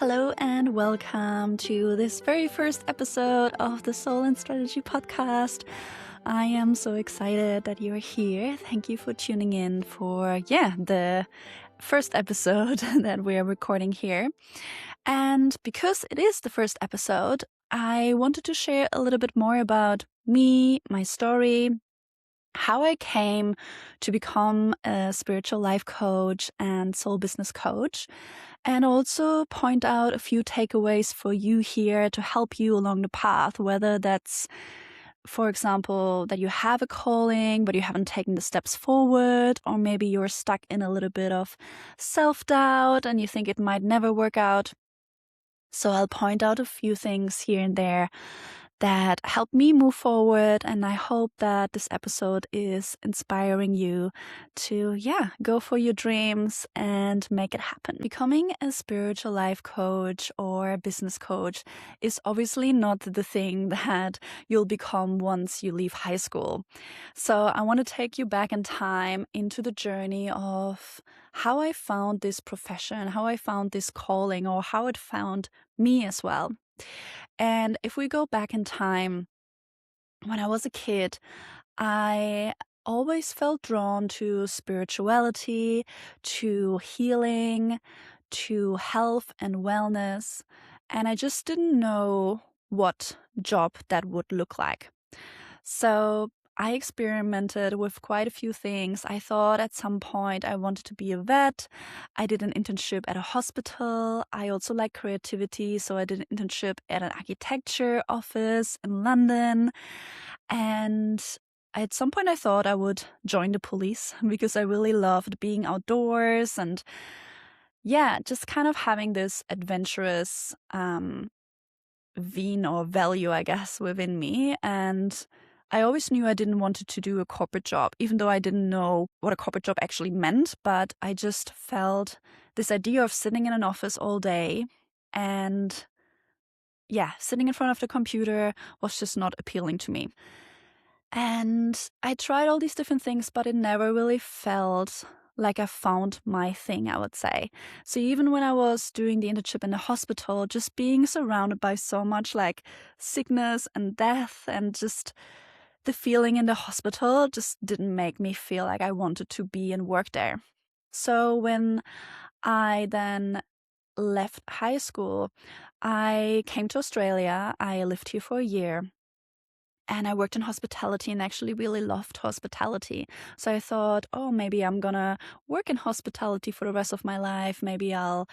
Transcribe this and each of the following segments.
Hello and welcome to this very first episode of the Soul and Strategy podcast. I am so excited that you're here. Thank you for tuning in for, the first episode that we are recording here. And because it is the first episode, I wanted to share a little bit more about me, my story, how I came to become a spiritual life coach and soul business coach, and also point out a few takeaways for you here to help you along the path, whether that's, for example, that you have a calling, but you haven't taken the steps forward, or maybe you're stuck in a little bit of self-doubt and you think it might never work out. So I'll point out a few things here and there that help me move forward, and I hope that this episode is inspiring you to, go for your dreams and make it happen. Becoming a spiritual life coach or a business coach is obviously not the thing that you'll become once you leave high school. So I want to take you back in time into the journey of how I found this profession, how I found this calling, or how it found me as well. And if we go back in time, when I was a kid, I always felt drawn to spirituality, to healing, to health and wellness, and I just didn't know what job that would look like. So I experimented with quite a few things. I thought at some point I wanted to be a vet. I did an internship at a hospital. I also like creativity, so I did an internship at an architecture office in London. And at some point I thought I would join the police because I really loved being outdoors and just kind of having this adventurous vein or value, I guess, within me. And I always knew I didn't want to do a corporate job, even though I didn't know what a corporate job actually meant. But I just felt this idea of sitting in an office all day and, sitting in front of the computer was just not appealing to me. And I tried all these different things, but it never really felt like I found my thing, I would say. So even when I was doing the internship in the hospital, just being surrounded by so much like sickness and death and just the feeling in the hospital just didn't make me feel like I wanted to be and work there. So when I then left high school, I came to Australia. I lived here for a year. And I worked in hospitality and actually really loved hospitality. So I thought, oh, maybe I'm gonna work in hospitality for the rest of my life. Maybe I'll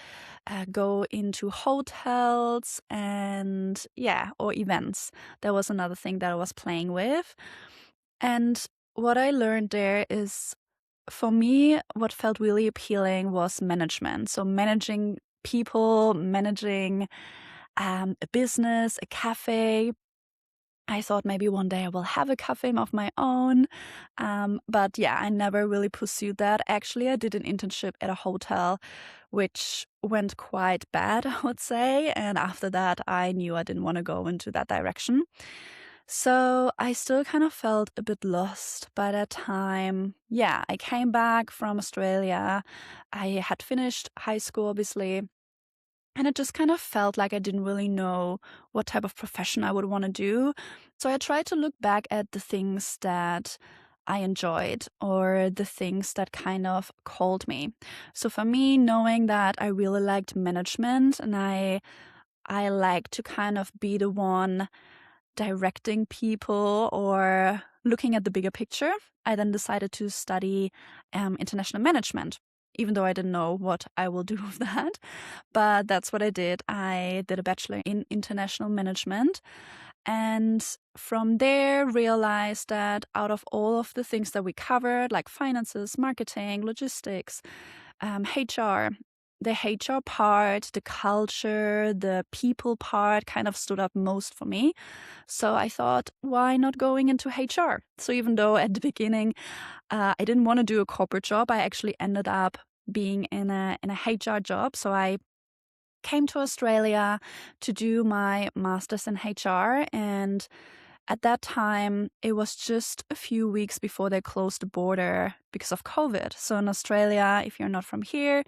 go into hotels and, or events. That was another thing that I was playing with. And what I learned there is, for me, what felt really appealing was management. So managing people, managing a business, a cafe. I thought maybe one day I will have a cafe of my own. But I never really pursued that. Actually, I did an internship at a hotel, which went quite bad, I would say. And after that, I knew I didn't want to go into that direction. So I still kind of felt a bit lost by that time. I came back from Australia. I had finished high school, obviously. And it just kind of felt like I didn't really know what type of profession I would want to do. So I tried to look back at the things that I enjoyed or the things that kind of called me. So for me, knowing that I really liked management and I like to kind of be the one directing people or looking at the bigger picture, I then decided to study international management, even though I didn't know what I will do with that. But that's what I did. I did a bachelor in international management. And from there, realized that out of all of the things that we covered, like finances, marketing, logistics, HR, the HR part, the culture, the people part kind of stood up most for me. So I thought, why not going into HR? So even though at the beginning I didn't want to do a corporate job, I actually ended up being in a HR job. So I came to Australia to do my master's in HR, and At that time, it was just a few weeks before they closed the border because of COVID. So in Australia, if you're not from here,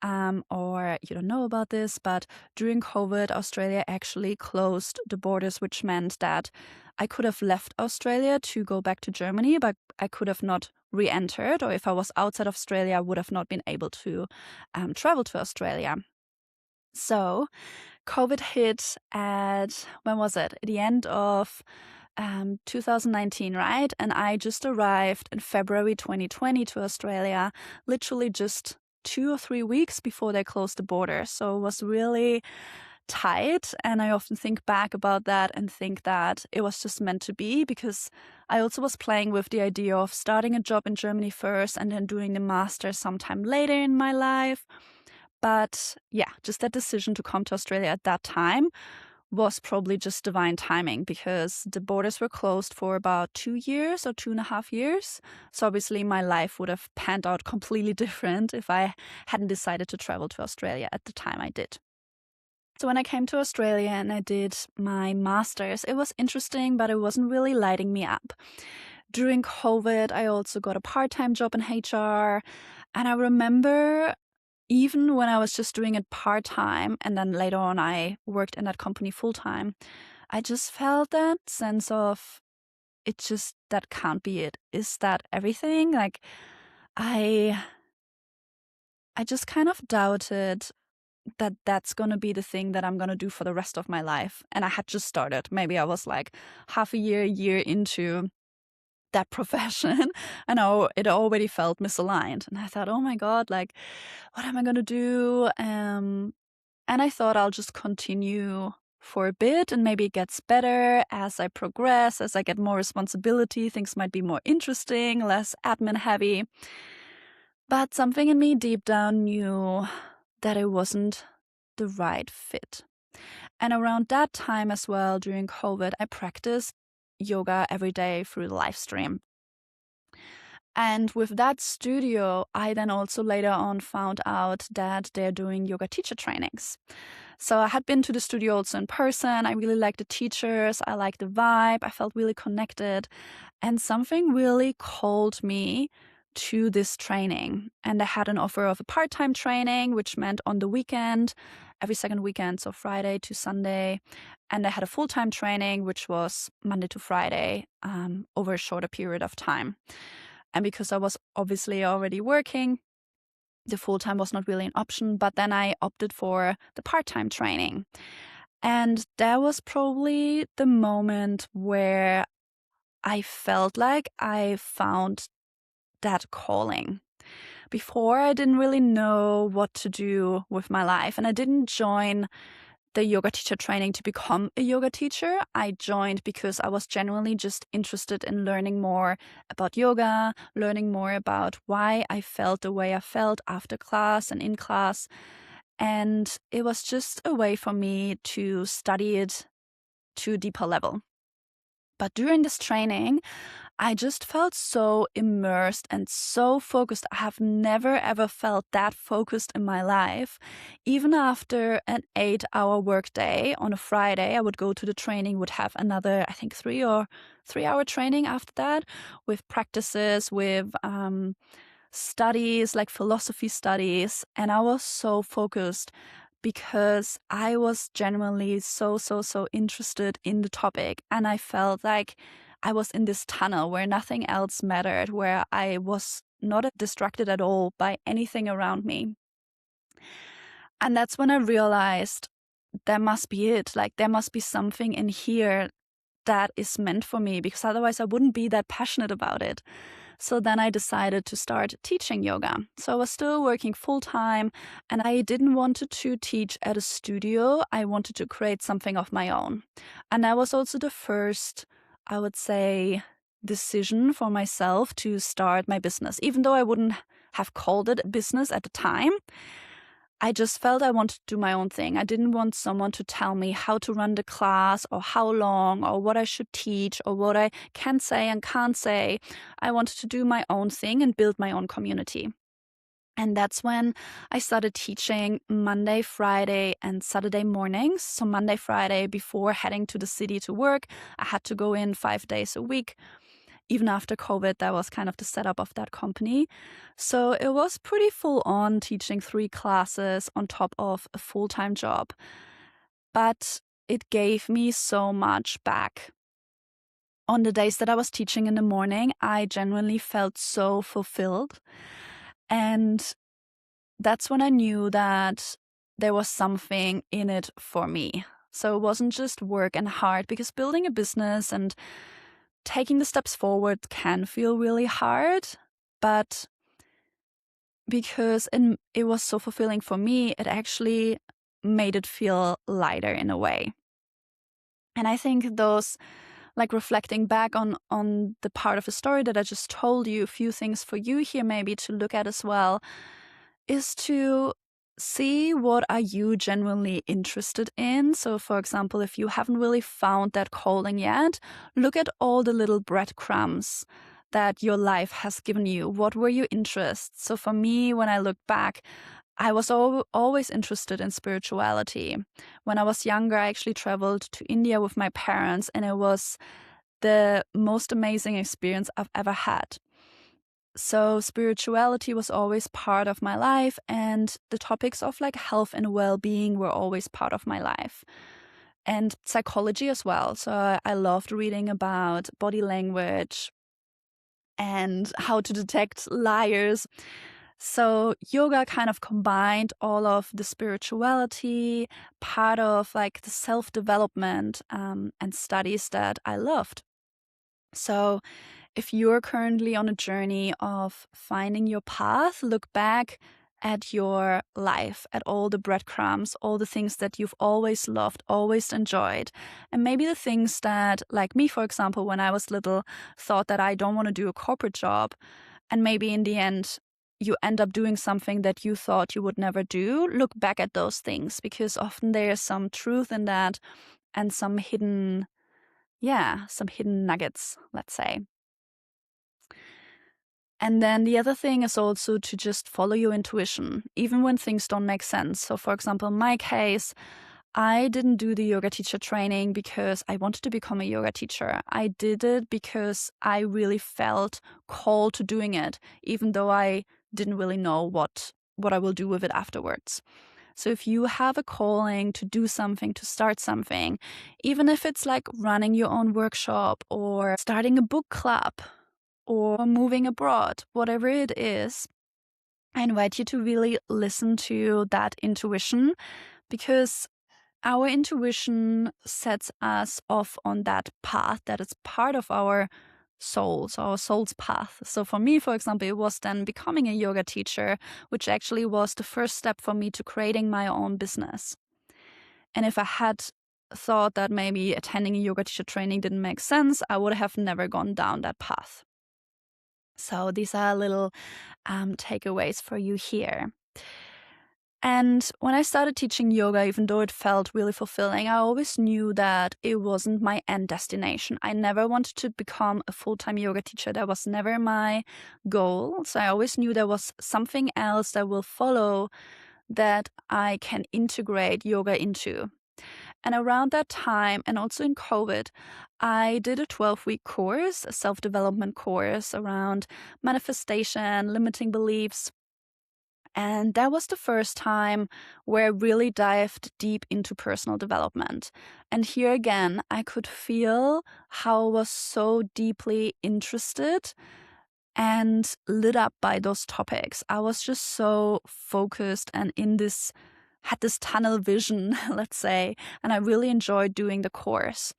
or you don't know about this, but during COVID, Australia actually closed the borders, which meant that I could have left Australia to go back to Germany, but I could have not re-entered, or if I was outside Australia, I would have not been able to travel to Australia. So COVID hit at, when was it? At the end of 2019, right? And I just arrived in February 2020 to Australia, literally just 2 or 3 weeks before they closed the border. So it was really tight. And I often think back about that and think that it was just meant to be, because I also was playing with the idea of starting a job in Germany first and then doing the master sometime later in my life. But yeah, just that decision to come to Australia at that time was probably just divine timing, because the borders were closed for about 2 years or 2.5 years. So obviously my life would have panned out completely different if I hadn't decided to travel to Australia at the time I did. So when I came to Australia and I did my master's, it was interesting, but it wasn't really lighting me up. During COVID, I also got a part-time job in HR. And I remember, even when I was just doing it part-time, and then later on I worked in that company full-time, I just felt that sense of, that can't be it. Is that everything? Like, I just kind of doubted that that's going to be the thing that I'm going to do for the rest of my life. And I had just started. Maybe I was like half a year into that profession, and it already felt misaligned. And I thought, oh my God, like, what am I going to do? And I thought I'll just continue for a bit, and maybe it gets better as I progress, as I get more responsibility. Things might be more interesting, less admin heavy. But something in me deep down knew that it wasn't the right fit. And around that time as well, during COVID, I practiced yoga every day through the live stream. And with that studio, I then also later on found out that they're doing yoga teacher trainings. So I had been to the studio also in person. I really liked the teachers. I liked the vibe. I felt really connected. And something really called me to this training. And they had an offer of a part-time training, which meant on the weekend, every second weekend, so Friday to Sunday. And they had a full-time training, which was Monday to Friday, over a shorter period of time. And because I was obviously already working, the full-time was not really an option, but then I opted for the part-time training. And that was probably the moment where I felt like I found that calling. Before, I didn't really know what to do with my life, and I didn't join the yoga teacher training to become a yoga teacher. I joined because I was genuinely just interested in learning more about yoga, learning more about why I felt the way I felt after class and in class. And it was just a way for me to study it to a deeper level. But during this training, I just felt so immersed and so focused. I have never ever felt that focused in my life. Even after an 8-hour workday on a Friday, I would go to the training, would have another, I think, 3-hour training after that, with practices, with studies, like philosophy studies. And I was so focused because I was genuinely so interested in the topic. And I felt like I was in this tunnel where nothing else mattered, where I was not distracted at all by anything around me. And that's when I realized that must be it. Like, there must be something in here that is meant for me, because otherwise I wouldn't be that passionate about it. So then I decided to start teaching yoga. So I was still working full-time, and I didn't want to teach at a studio. I wanted to create something of my own. And that was also the first, I would say, decision for myself to start my business. Even though I wouldn't have called it a business at the time, I just felt I wanted to do my own thing. I didn't want someone to tell me how to run the class, or how long, or what I should teach, or what I can say and can't say. I wanted to do my own thing and build my own community. And that's when I started teaching Monday, Friday, and Saturday mornings. So Monday, Friday, before heading to the city to work, I had to go in 5 days a week. Even after COVID, that was kind of the setup of that company. So it was pretty full on teaching 3 classes on top of a full-time job. But it gave me so much back. On the days that I was teaching in the morning, I genuinely felt so fulfilled. And that's when I knew that there was something in it for me. So it wasn't just work and hard, because building a business and taking the steps forward can feel really hard. But because it was so fulfilling for me, it actually made it feel lighter in a way. And I think those, like reflecting back on the part of the story that I just told you, a few things for you here maybe to look at as well, is to see what are you genuinely interested in. So for example, if you haven't really found that calling yet, look at all the little breadcrumbs that your life has given you. What were your interests? So for me, when I look back, I was always interested in spirituality. When I was younger, I actually traveled to India with my parents, and it was the most amazing experience I've ever had. So spirituality was always part of my life, and the topics of like health and well-being were always part of my life. And psychology as well. So I loved reading about body language and how to detect liars. So yoga kind of combined all of the spirituality, part of like the self-development and studies that I loved. So if you're currently on a journey of finding your path, look back at your life, at all the breadcrumbs, all the things that you've always loved, always enjoyed. And maybe the things that, like me, for example, when I was little, thought that I don't want to do a corporate job. And maybe in the end, you end up doing something that you thought you would never do. Look back at those things, because often there's some truth in that and some hidden nuggets, let's say. And then the other thing is also to just follow your intuition, even when things don't make sense. So for example, in my case, I didn't do the yoga teacher training because I wanted to become a yoga teacher. I did it because I really felt called to doing it, even though I didn't really know what I will do with it afterwards. So if you have a calling to do something, to start something, even if it's like running your own workshop or starting a book club or moving abroad, whatever it is, I invite you to really listen to that intuition, because our intuition sets us off on that path that is part of our souls, our soul's path. So for me, for example, it was then becoming a yoga teacher, which actually was the first step for me to creating my own business. And if I had thought that maybe attending a yoga teacher training didn't make sense, I would have never gone down that path. So these are little takeaways for you here. And when I started teaching yoga, even though it felt really fulfilling, I always knew that it wasn't my end destination. I never wanted to become a full-time yoga teacher. That was never my goal. So I always knew there was something else that will follow that I can integrate yoga into. And around that time, and also in COVID, I did a 12-week course, a self-development course around manifestation, limiting beliefs. And that was the first time where I really dived deep into personal development. And here again, I could feel how I was so deeply interested and lit up by those topics. I was just so focused and had this tunnel vision, let's say, and I really enjoyed doing the course.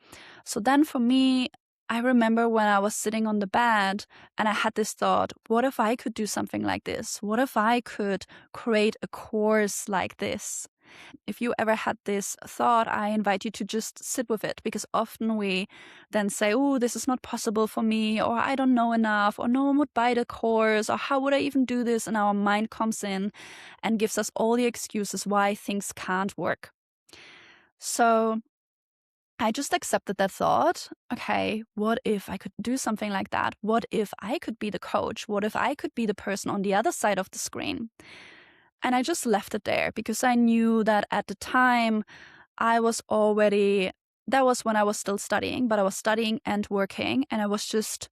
So then for me, I remember when I was sitting on the bed and I had this thought, what if I could do something like this? What if I could create a course like this? If you ever had this thought, I invite you to just sit with it, because often we then say, oh, this is not possible for me, or I don't know enough, or no one would buy the course, or how would I even do this? And our mind comes in and gives us all the excuses why things can't work. So I just accepted that thought. Okay, what if I could do something like that? What if I could be the coach? What if I could be the person on the other side of the screen? And I just left it there because I knew that at the time I was already, that was when I was still studying, but I was studying and working, and I was just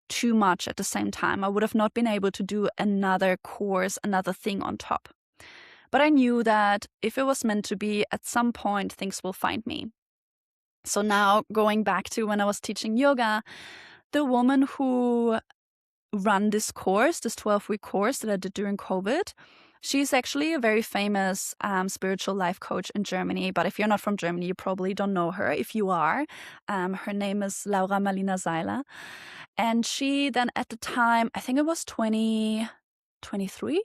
too much at the same time. I would have not been able to do another course, another thing on top. But I knew that if it was meant to be, at some point things will find me. So now going back to when I was teaching yoga, the woman who ran this course, this 12-week course that I did during COVID, she's actually a very famous spiritual life coach in Germany. But if you're not from Germany, you probably don't know her. If you are, her name is Laura Marlina Seiler. And she then at the time, I think it was 2023,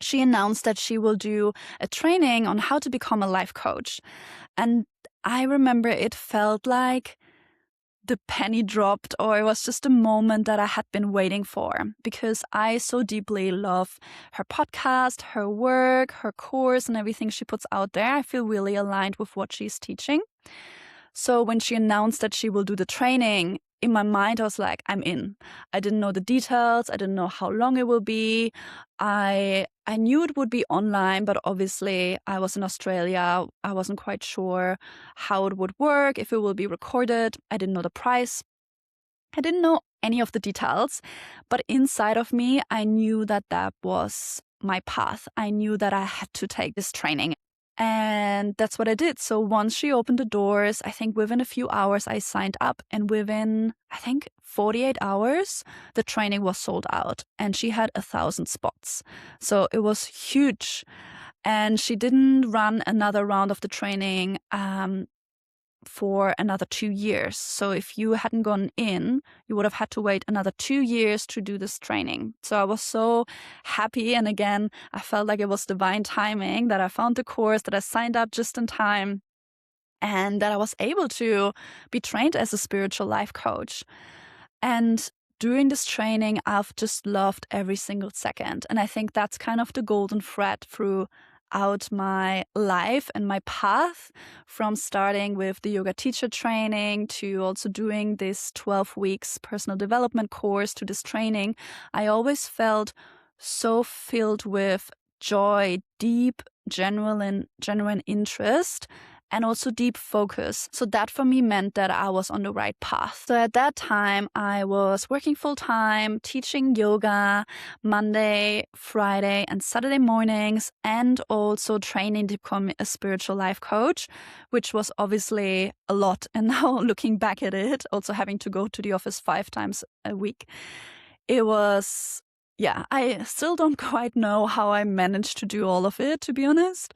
she announced that she will do a training on how to become a life coach. And I remember it felt like the penny dropped, or it was just a moment that I had been waiting for, because I so deeply love her podcast, her work, her course, and everything she puts out there. I feel really aligned with what she's teaching. So when she announced that she will do the training, in my mind, I was like, I'm in. I didn't know the details. I didn't know how long it will be. I knew it would be online, but obviously I was in Australia. I wasn't quite sure how it would work, if it will be recorded. I didn't know the price. I didn't know any of the details, but inside of me, I knew that that was my path. I knew that I had to take this training. And that's what I did. So once she opened the doors, I think within a few hours I signed up, and within, I think, 48 hours, the training was sold out, and she had 1,000 spots. So it was huge. And she didn't run another round of the training for another 2 years. So if you hadn't gone in, you would have had to wait another 2 years to do this training. So I was so happy. And again, I felt like it was divine timing that I found the course, that I signed up just in time, and that I was able to be trained as a spiritual life coach. And during this training, I've just loved every single second. And I think that's kind of the golden thread throughout my life and my path, from starting with the yoga teacher training to also doing this 12 weeks personal development course to this training. I always felt so filled with joy, deep, genuine interest, and also deep focus. So that for me meant that I was on the right path. So at that time, I was working full-time, teaching yoga Monday, Friday, and Saturday mornings, and also training to become a spiritual life coach, which was obviously a lot. And now looking back at it, also having to go to the office 5 times a week, it was, yeah, I still don't quite know how I managed to do all of it, to be honest.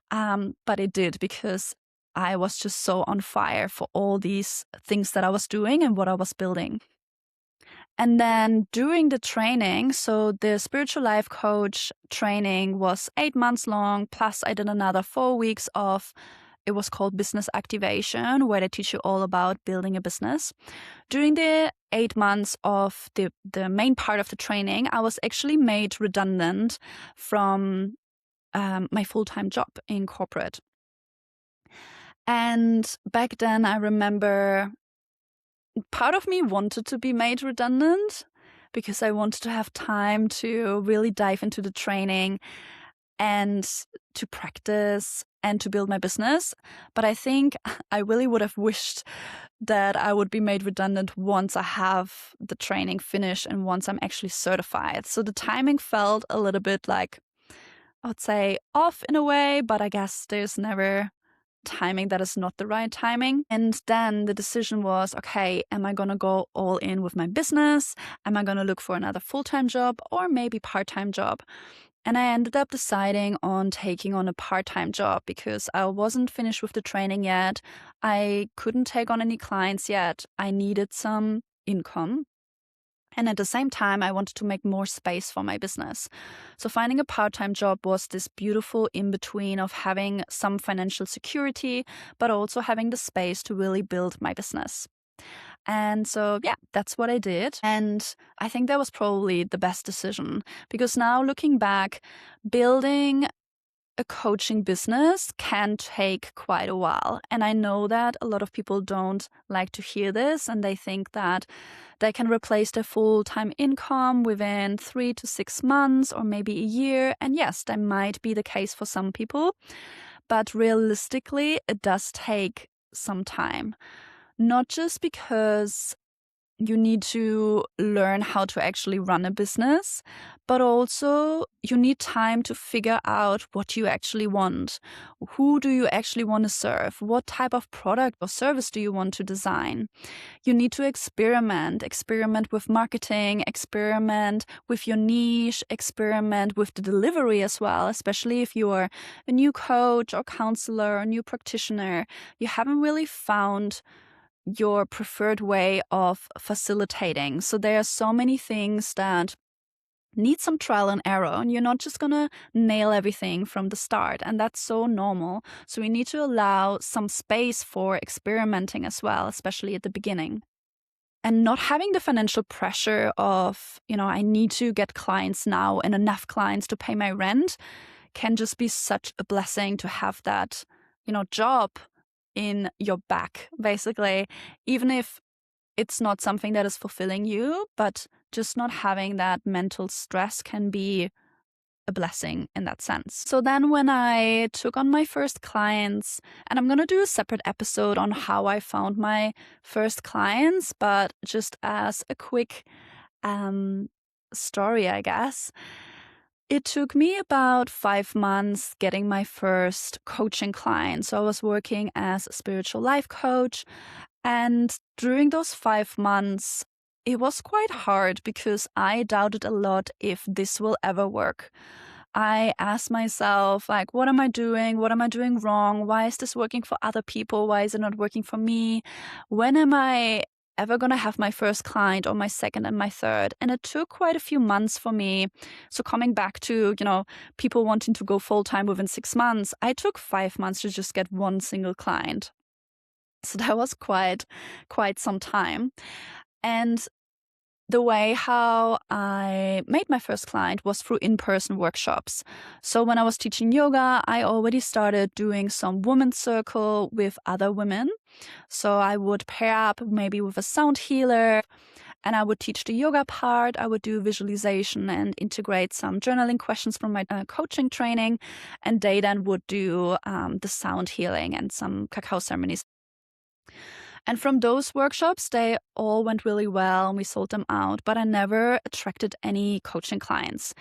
But it did, because I was just so on fire for all these things that I was doing and what I was building. And then during the training, so the spiritual life coach training was 8 months long, plus I did another 4 weeks of, it was called business activation, where they teach you all about building a business. During the 8 months of the main part of the training, I was actually made redundant from my full-time job in corporate. And back then, I remember part of me wanted to be made redundant, because I wanted to have time to really dive into the training and to practice and to build my business. But I think I really would have wished that I would be made redundant once I have the training finished and once I'm actually certified. So the timing felt a little bit like, I would say, off in a way, but I guess there's never timing that is not the right timing. And then the decision was, okay, am I going to go all in with my business? Am I going to look for another full-time job or maybe part-time job? And I ended up deciding on taking on a part-time job, because I wasn't finished with the training yet. I couldn't take on any clients yet. I needed some income. And at the same time, I wanted to make more space for my business. So finding a part-time job was this beautiful in-between of having some financial security, but also having the space to really build my business. And so, yeah, that's what I did. And I think that was probably the best decision, because now looking back, building a coaching business can take quite a while. And I know that a lot of people don't like to hear this, and they think that they can replace their full-time income within 3 to 6 months or maybe a year. And yes, that might be the case for some people, but realistically, it does take some time. Not just because you need to learn how to actually run a business, but also you need time to figure out what you actually want. Who do you actually want to serve? What type of product or service do you want to design? You need to experiment with marketing, experiment with your niche, experiment with the delivery as well, especially if you are a new coach or counselor or new practitioner. You haven't really found your preferred way of facilitating. So there are so many things that need some trial and error, and you're not just gonna nail everything from the start, and that's so normal. So we need to allow some space for experimenting as well, especially at the beginning. And not having the financial pressure of, I need to get clients now and enough clients to pay my rent can just be such a blessing to have that, job in your back, basically, even if it's not something that is fulfilling you, but just not having that mental stress can be a blessing in that sense. So then when I took on my first clients, and I'm going to do a separate episode on how I found my first clients, but just as a quick story, I guess. It took me about 5 months getting my first coaching client. So I was working as a spiritual life coach. And during those 5 months, it was quite hard because I doubted a lot if this will ever work. I asked myself, what am I doing? What am I doing wrong? Why is this working for other people? Why is it not working for me? When am I ever going to have my first client or my second and my third? And it took quite a few months for me. So coming back to, people wanting to go full-time within 6 months, I took 5 months to just get one single client. So that was quite some time. And the way how I made my first client was through in-person workshops. So when I was teaching yoga, I already started doing some women's circle with other women. So I would pair up maybe with a sound healer, and I would teach the yoga part. I would do visualization and integrate some journaling questions from my coaching training. And they then would do the sound healing and some cacao ceremonies. And from those workshops, they all went really well and we sold them out, but I never attracted any coaching clients.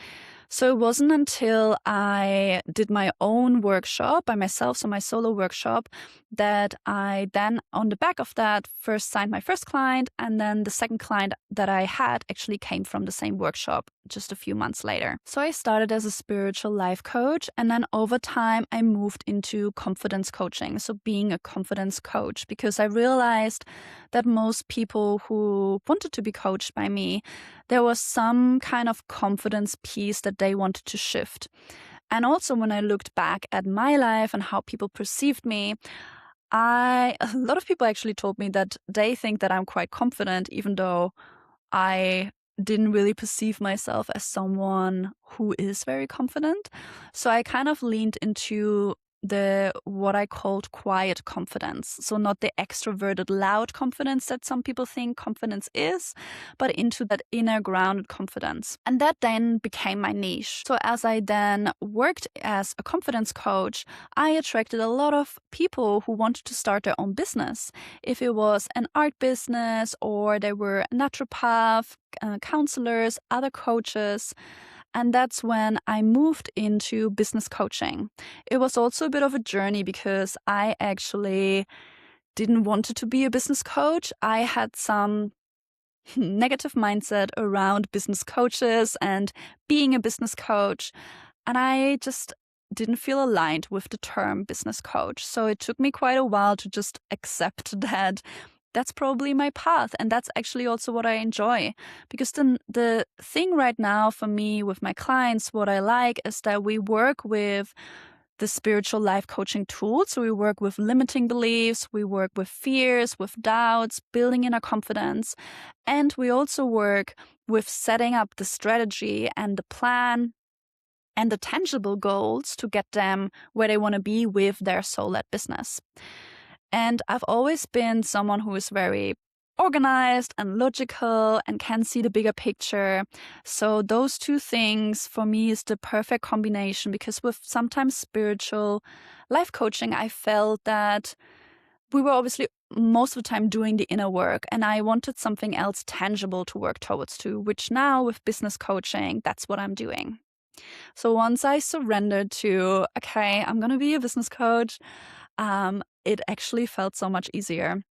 So it wasn't until I did my own workshop by myself, so my solo workshop, that I then, on the back of that, first signed my first client, and then the second client that I had actually came from the same workshop just a few months later. So I started as a spiritual life coach, and then over time I moved into confidence coaching, so being a confidence coach, because I realized that most people who wanted to be coached by me, there was some kind of confidence piece that they wanted to shift. And also when I looked back at my life and how people perceived me, a lot of people actually told me that they think that I'm quite confident, even though I didn't really perceive myself as someone who is very confident. So I kind of leaned into what I called quiet confidence. So not the extroverted, loud confidence that some people think confidence is, but into that inner grounded confidence. And that then became my niche. So as I then worked as a confidence coach, I attracted a lot of people who wanted to start their own business. If it was an art business, or they were a naturopath, counselors, other coaches. And that's when I moved into business coaching. It was also a bit of a journey because I actually didn't want to be a business coach. I had some negative mindset around business coaches and being a business coach. And I just didn't feel aligned with the term business coach. So it took me quite a while to just accept that that's probably my path. And that's actually also what I enjoy. Because the thing right now for me with my clients, what I like is that we work with the spiritual life coaching tools. So we work with limiting beliefs, we work with fears, with doubts, building inner confidence. And we also work with setting up the strategy and the plan and the tangible goals to get them where they want to be with their soul-led business. And I've always been someone who is very organized and logical and can see the bigger picture. So those two things for me is the perfect combination, because with sometimes spiritual life coaching, I felt that we were obviously most of the time doing the inner work, and I wanted something else tangible to work towards too, which now with business coaching, that's what I'm doing. So once I surrendered to, okay, I'm going to be a business coach, it actually felt so much easier.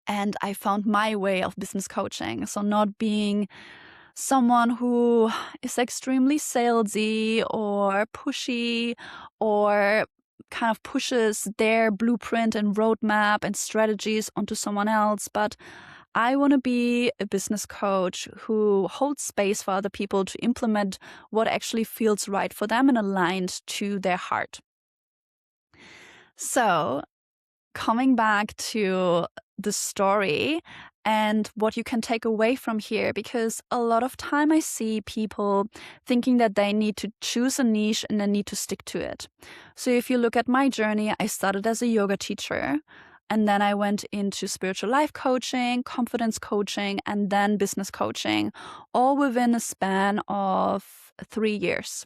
And I found my way of business coaching. So not being someone who is extremely salesy or pushy or kind of pushes their blueprint and roadmap and strategies onto someone else, but I want to be a business coach who holds space for other people to implement what actually feels right for them and aligned to their heart. So, coming back to the story and what you can take away from here, because a lot of time I see people thinking that they need to choose a niche and they need to stick to it. So if you look at my journey, I started as a yoga teacher, and then I went into spiritual life coaching, confidence coaching, and then business coaching, all within a span of 3 years.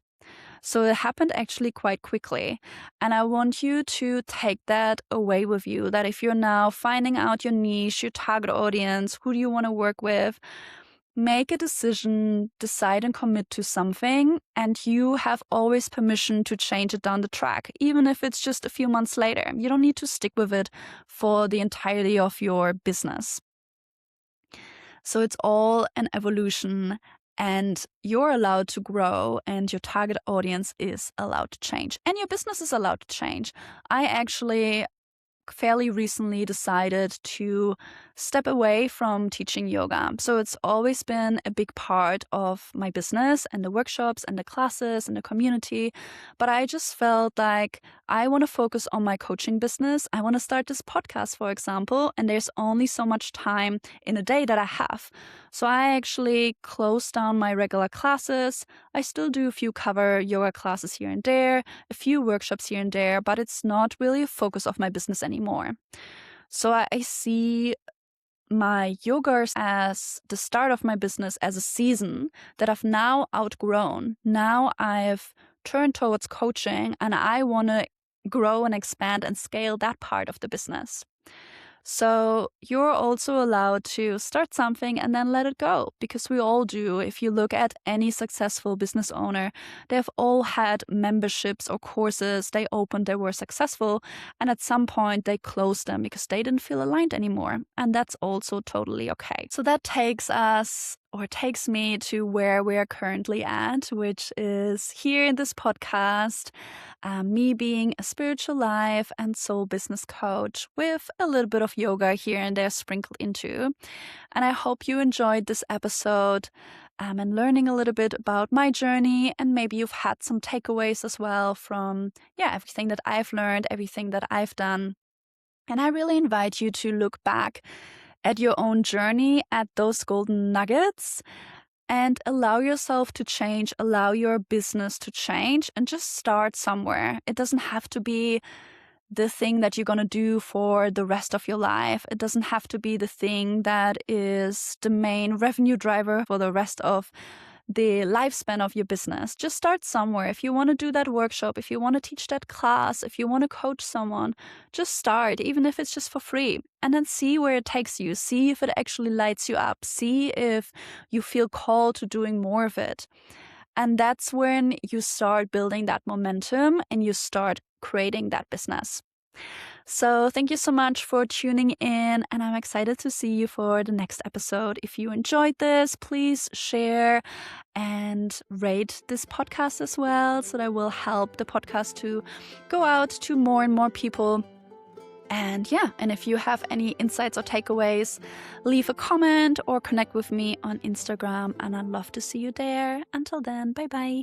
So it happened actually quite quickly. And I want you to take that away with you, that if you're now finding out your niche, your target audience, who do you want to work with, make a decision, decide and commit to something, and you have always permission to change it down the track, even if it's just a few months later. You don't need to stick with it for the entirety of your business. So it's all an evolution, and you're allowed to grow, and your target audience is allowed to change, and your business is allowed to change. I actually fairly recently decided to step away from teaching yoga. So it's always been a big part of my business and the workshops and the classes and the community. But I just felt like I want to focus on my coaching business. I want to start this podcast, for example, and there's only so much time in a day that I have. So I actually closed down my regular classes. I still do a few cover yoga classes here and there, a few workshops here and there, but it's not really a focus of my business anymore. So I see my yoga as the start of my business as a season that I've now outgrown. Now I've turned towards coaching, and I want to grow and expand and scale that part of the business. So you're also allowed to start something and then let it go, because we all do. If you look at any successful business owner, they've all had memberships or courses they opened, they were successful, and at some point they closed them because they didn't feel aligned anymore. And that's also totally okay. So that takes me to where we are currently at, which is here in this podcast, me being a spiritual life and soul business coach with a little bit of yoga here and there sprinkled into. And I hope you enjoyed this episode and learning a little bit about my journey, and maybe you've had some takeaways as well from everything that I've learned, everything that I've done. And I really invite you to look back at your own journey, at those golden nuggets, and allow yourself to change, allow your business to change, and just start somewhere. It doesn't have to be the thing that you're going to do for the rest of your life. It doesn't have to be the thing that is the main revenue driver for the rest of the lifespan of your business. Just start somewhere. If you want to do that workshop, if you want to teach that class, if you want to coach someone, just start, even if it's just for free, and then see where it takes you. See if it actually lights you up. See if you feel called to doing more of it. And that's when you start building that momentum and you start creating that business. So thank you so much for tuning in, and I'm excited to see you for the next episode. If you enjoyed this, please share and rate this podcast as well, so that will help the podcast to go out to more and more people. And if you have any insights or takeaways, leave a comment or connect with me on Instagram, and I'd love to see you there. Until then, bye-bye.